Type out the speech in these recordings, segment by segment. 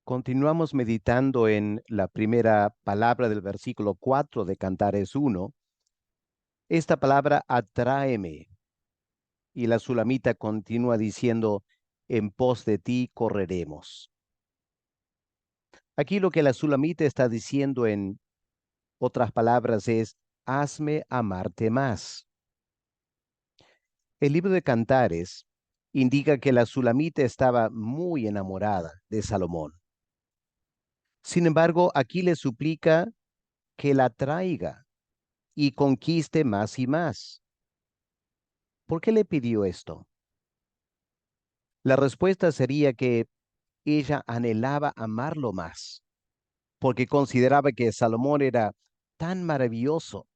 Continuamos meditando en la primera palabra del versículo 4 de Cantares 1. Esta palabra atráeme. Y la sulamita continúa diciendo, en pos de ti correremos. Aquí lo que la sulamita está diciendo en otras palabras es, hazme amarte más. El libro de Cantares indica que la sulamita estaba muy enamorada de Salomón. Sin embargo, aquí le suplica que la traiga y conquiste más y más. ¿Por qué le pidió esto? La respuesta sería que ella anhelaba amarlo más, porque consideraba que Salomón era tan maravilloso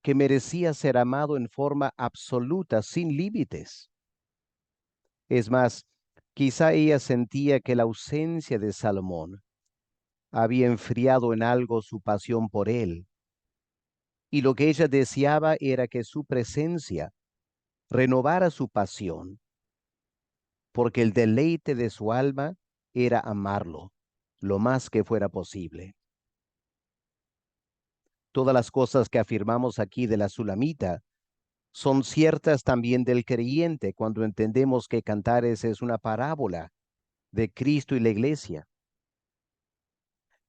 que merecía ser amado en forma absoluta, sin límites. Es más, quizá ella sentía que la ausencia de Salomón había enfriado en algo su pasión por él, y lo que ella deseaba era que su presencia renovara su pasión, porque el deleite de su alma era amarlo lo más que fuera posible. Todas las cosas que afirmamos aquí de la sulamita son ciertas también del creyente cuando entendemos que Cantares es una parábola de Cristo y la iglesia.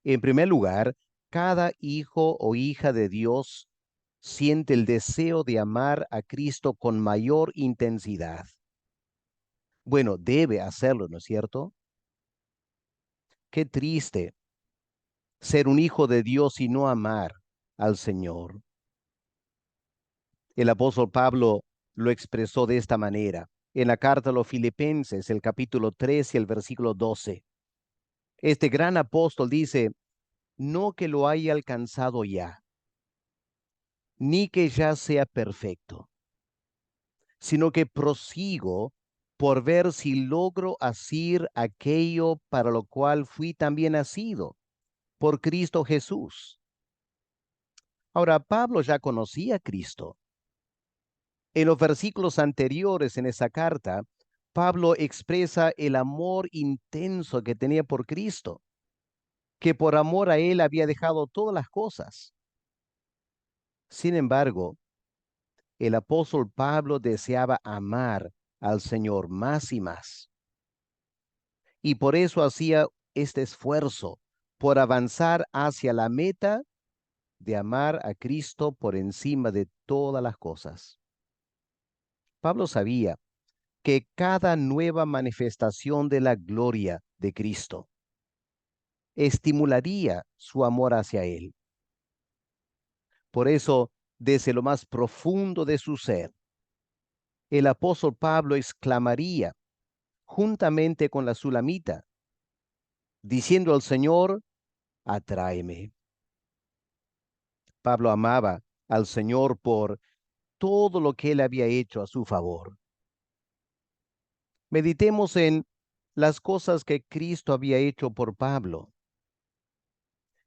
En primer lugar, cada hijo o hija de Dios siente el deseo de amar a Cristo con mayor intensidad. Bueno, debe hacerlo, ¿no es cierto? Qué triste ser un hijo de Dios y no amar al Señor. El apóstol Pablo lo expresó de esta manera en la carta a los Filipenses, el capítulo 3 y el versículo 12. Este gran apóstol dice, no que lo haya alcanzado ya, ni que ya sea perfecto, sino que prosigo por ver si logro asir aquello para lo cual fui también nacido, por Cristo Jesús. Ahora, Pablo ya conocía a Cristo. En los versículos anteriores en esa carta, Pablo expresa el amor intenso que tenía por Cristo, que por amor a él había dejado todas las cosas. Sin embargo, el apóstol Pablo deseaba amar al Señor más y más. Y por eso hacía este esfuerzo por avanzar hacia la meta de amar a Cristo por encima de todas las cosas. Pablo sabía que cada nueva manifestación de la gloria de Cristo estimularía su amor hacia Él. Por eso, desde lo más profundo de su ser, el apóstol Pablo exclamaría, juntamente con la sulamita, diciendo al Señor, atráeme. Pablo amaba al Señor por todo lo que Él había hecho a su favor. Meditemos en las cosas que Cristo había hecho por Pablo.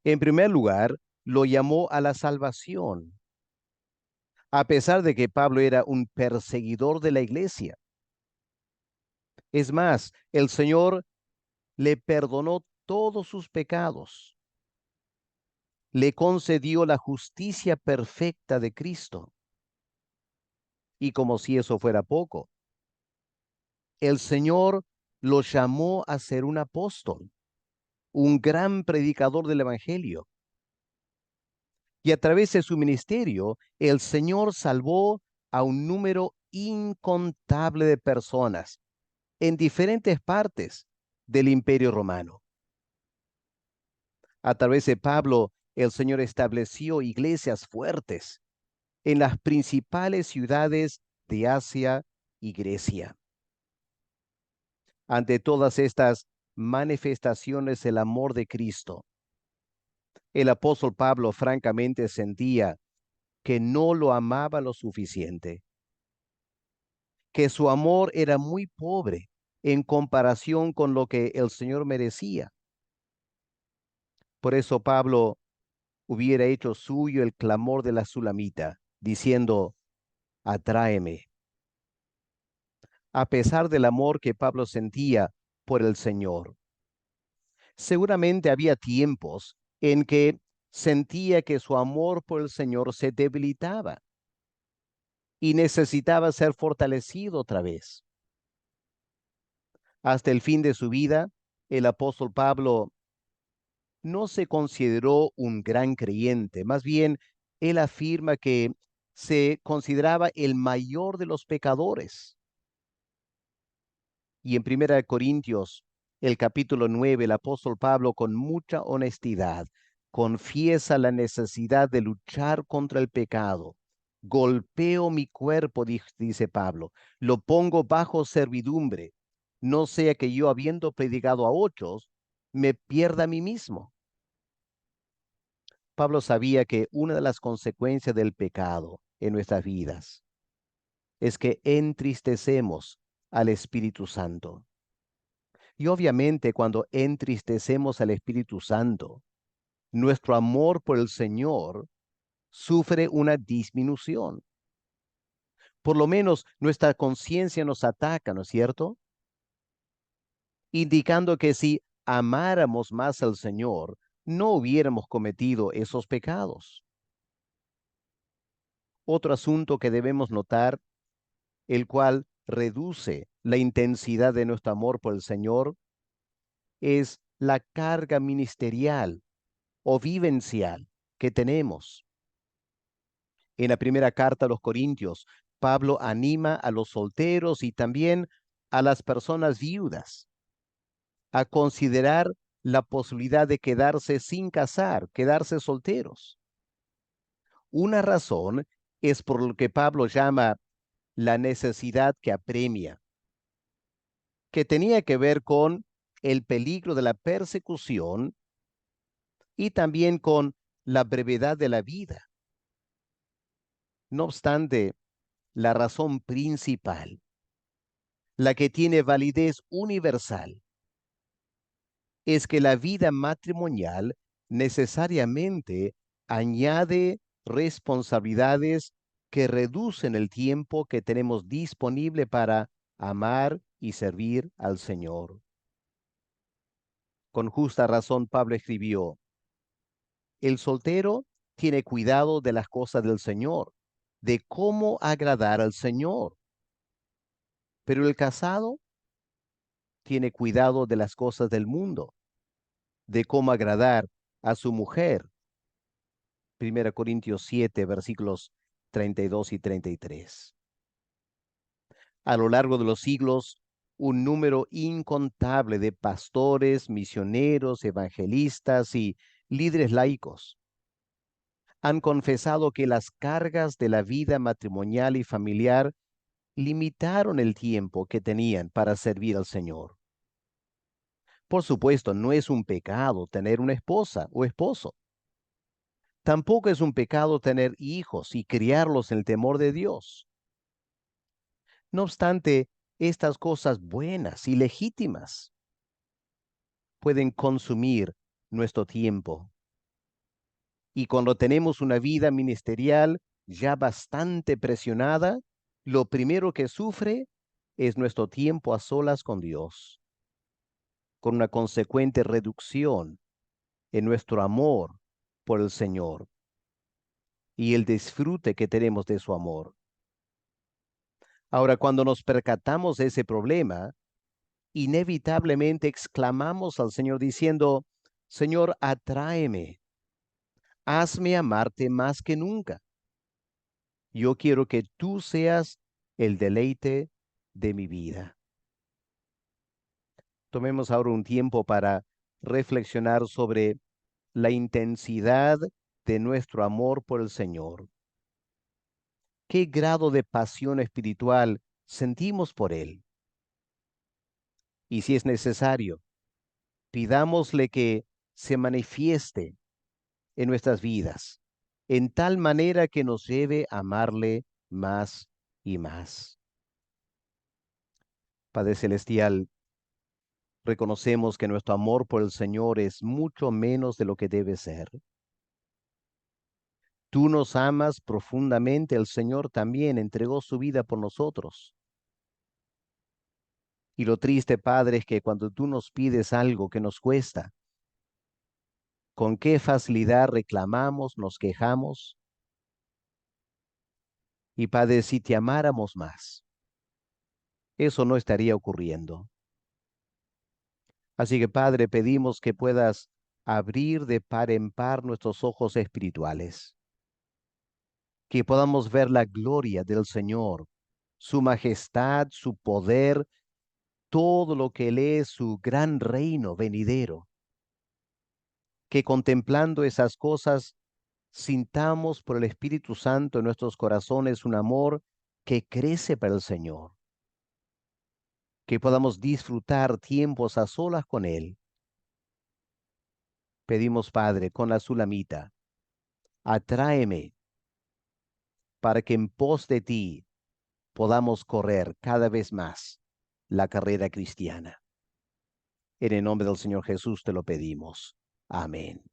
En primer lugar, lo llamó a la salvación, a pesar de que Pablo era un perseguidor de la iglesia. Es más, el Señor le perdonó todos sus pecados, le concedió la justicia perfecta de Cristo. Y como si eso fuera poco, el Señor lo llamó a ser un apóstol, un gran predicador del Evangelio. Y a través de su ministerio, el Señor salvó a un número incontable de personas en diferentes partes del Imperio Romano. A través de Pablo, el Señor estableció iglesias fuertes en las principales ciudades de Asia y Grecia. Ante todas estas manifestaciones del amor de Cristo, el apóstol Pablo francamente sentía que no lo amaba lo suficiente, que su amor era muy pobre en comparación con lo que el Señor merecía. Por eso Pablo hubiera hecho suyo el clamor de la sulamita, diciendo, atráeme. A pesar del amor que Pablo sentía por el Señor, Seguramente había tiempos en que sentía que su amor por el Señor se debilitaba y necesitaba ser fortalecido otra vez. Hasta el fin de su vida, el apóstol Pablo no se consideró un gran creyente, más bien él afirma que se consideraba el mayor de los pecadores. Y en Primera de Corintios, el capítulo 9, el apóstol Pablo con mucha honestidad confiesa la necesidad de luchar contra el pecado. Golpeo mi cuerpo, dice Pablo, lo pongo bajo servidumbre, no sea que yo, habiendo predicado a otros, me pierda a mí mismo. Pablo sabía que una de las consecuencias del pecado en nuestras vidas es que entristecemos al Espíritu Santo. Y obviamente cuando entristecemos al Espíritu Santo, nuestro amor por el Señor sufre una disminución. Por lo menos nuestra conciencia nos ataca, ¿no es cierto? Indicando que si amáramos más al Señor, no hubiéramos cometido esos pecados. Otro asunto que debemos notar, el cual reduce la intensidad de nuestro amor por el Señor, es la carga ministerial o vivencial que tenemos. En la primera carta a los Corintios, Pablo anima a los solteros y también a las personas viudas a considerar la posibilidad de quedarse sin casar, quedarse solteros. Una razón es por lo que Pablo llama la necesidad que apremia, que tenía que ver con el peligro de la persecución y también con la brevedad de la vida. No obstante, la razón principal, la que tiene validez universal, es que la vida matrimonial necesariamente añade responsabilidades que reducen el tiempo que tenemos disponible para amar y servir al Señor. Con justa razón Pablo escribió: el soltero tiene cuidado de las cosas del Señor, de cómo agradar al Señor, pero el casado tiene cuidado de las cosas del mundo, de cómo agradar a su mujer. 1 Corintios 7, versículos 32 y 33. A lo largo de los siglos, un número incontable de pastores, misioneros, evangelistas y líderes laicos han confesado que las cargas de la vida matrimonial y familiar limitaron el tiempo que tenían para servir al Señor. Por supuesto, no es un pecado tener una esposa o esposo. Tampoco es un pecado tener hijos y criarlos en el temor de Dios. No obstante, estas cosas buenas y legítimas pueden consumir nuestro tiempo. Y cuando tenemos una vida ministerial ya bastante presionada, lo primero que sufre es nuestro tiempo a solas con Dios, con una consecuente reducción en nuestro amor por el Señor y el disfrute que tenemos de su amor. Ahora, cuando nos percatamos de ese problema, inevitablemente exclamamos al Señor diciendo: Señor, atráeme, hazme amarte más que nunca. Yo quiero que tú seas el deleite de mi vida. Tomemos ahora un tiempo para reflexionar sobre la intensidad de nuestro amor por el Señor. ¿Qué grado de pasión espiritual sentimos por Él? Y si es necesario, pidámosle que se manifieste en nuestras vidas, en tal manera que nos lleve a amarle más y más. Padre Celestial, reconocemos que nuestro amor por el Señor es mucho menos de lo que debe ser. Tú nos amas profundamente, el Señor también entregó su vida por nosotros. Y lo triste, Padre, es que cuando tú nos pides algo que nos cuesta, con qué facilidad reclamamos, nos quejamos. Y Padre, si te amáramos más, eso no estaría ocurriendo. Así que Padre, pedimos que puedas abrir de par en par nuestros ojos espirituales, que podamos ver la gloria del Señor, su majestad, su poder, todo lo que Él es, su gran reino venidero, que contemplando esas cosas sintamos por el Espíritu Santo en nuestros corazones un amor que crece para el Señor, que podamos disfrutar tiempos a solas con Él. Pedimos, Padre, con la Sulamita, atráeme para que en pos de ti podamos correr cada vez más la carrera cristiana. En el nombre del Señor Jesús te lo pedimos. Amén.